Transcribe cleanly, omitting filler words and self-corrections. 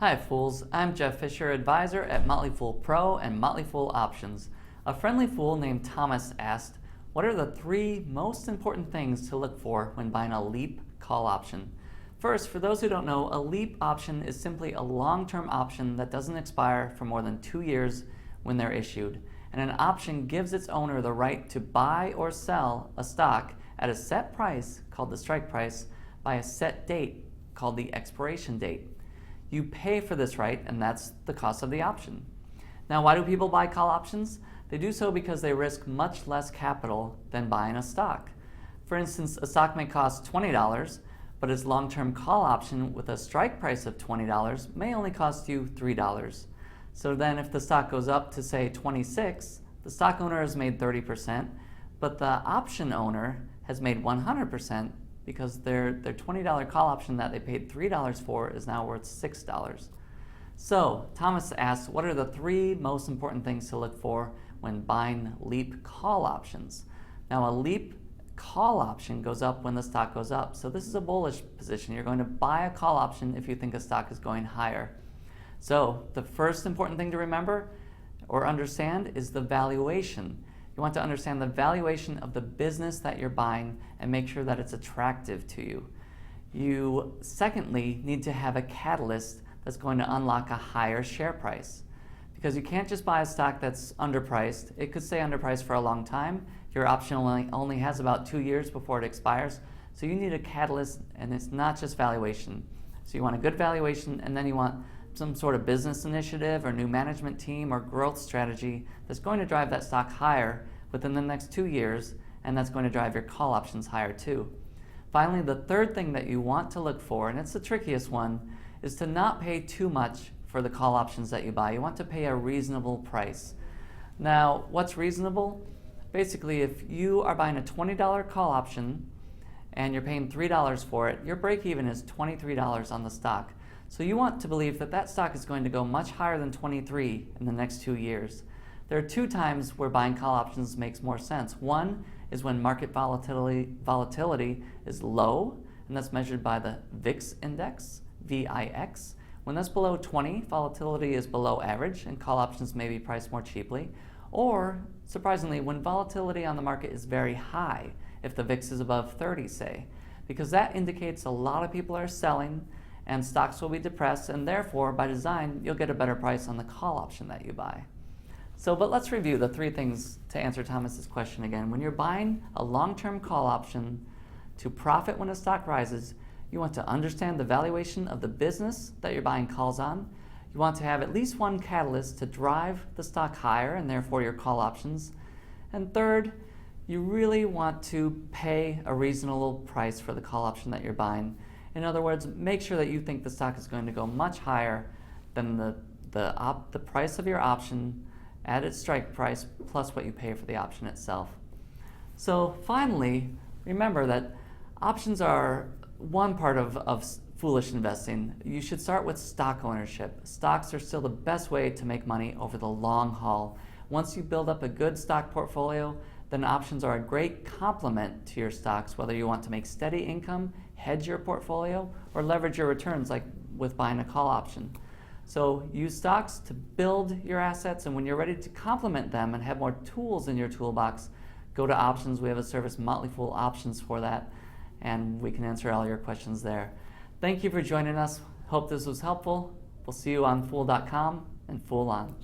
Hi Fools, I'm Jeff Fisher, advisor at Motley Fool Pro and Motley Fool Options. A friendly fool named Thomas asked, what are the 3 most important things to look for when buying a LEAP call option? First, for those who don't know, a LEAP option is simply a long-term option that doesn't expire for more than 2 years when they're issued. And an option gives its owner the right to buy or sell a stock at a set price, called the strike price, by a set date, called the expiration date. You pay for this right, and that's the cost of the option. Now, why do people buy call options? They do so because they risk much less capital than buying a stock. For instance, a stock may cost $20, but its long-term call option with a strike price of $20 may only cost you $3. So then if the stock goes up to, say, $26, the stock owner has made 30%, but the option owner has made 100%, because their $20 call option that they paid $3 for is now worth $6. So Thomas asks, what are the 3 most important things to look for when buying LEAP call options? Now, a LEAP call option goes up when the stock goes up. So this is a bullish position. You're going to buy a call option if you think a stock is going higher. So the first important thing to remember or understand is the valuation. You want to understand the valuation of the business that you're buying and make sure that it's attractive to you. You, secondly, need to have a catalyst that's going to unlock a higher share price. Because you can't just buy a stock that's underpriced. It could stay underpriced for a long time. Your option only has about 2 years before it expires. So you need a catalyst, and it's not just valuation. So you want a good valuation, and then you want some sort of business initiative or new management team or growth strategy that's going to drive that stock higher within the next 2 years, and that's going to drive your call options higher too. Finally, the third thing that you want to look for, and it's the trickiest one, is to not pay too much for the call options that you buy. You want to pay a reasonable price. Now, what's reasonable? Basically, if you are buying a $20 call option and you're paying $3 for it, your break even is $23 on the stock. So you want to believe that that stock is going to go much higher than 23 in the next 2 years. There are 2 times where buying call options makes more sense. One is when market volatility is low, and that's measured by the VIX index, VIX. When that's below 20, volatility is below average, and call options may be priced more cheaply. Or, surprisingly, when volatility on the market is very high, if the VIX is above 30, say, because that indicates a lot of people are selling, and stocks will be depressed, and therefore, by design, you'll get a better price on the call option that you buy. But let's review the 3 things to answer Thomas's question again. When you're buying a long-term call option to profit when a stock rises, you want to understand the valuation of the business that you're buying calls on. You want to have at least one catalyst to drive the stock higher, and therefore your call options. And third, you really want to pay a reasonable price for the call option that you're buying. In other words, make sure that you think the stock is going to go much higher than the price of your option at its strike price plus what you pay for the option itself. So finally, remember that options are one part of foolish investing. You should start with stock ownership. Stocks are still the best way to make money over the long haul. Once you build up a good stock portfolio, then options are a great complement to your stocks, whether you want to make steady income, hedge your portfolio, or leverage your returns like with buying a call option. So use stocks to build your assets, and when you're ready to complement them and have more tools in your toolbox, go to options. We have a service, Motley Fool Options, for that, and we can answer all your questions there. Thank you for joining us. Hope this was helpful. We'll see you on Fool.com and Fool On.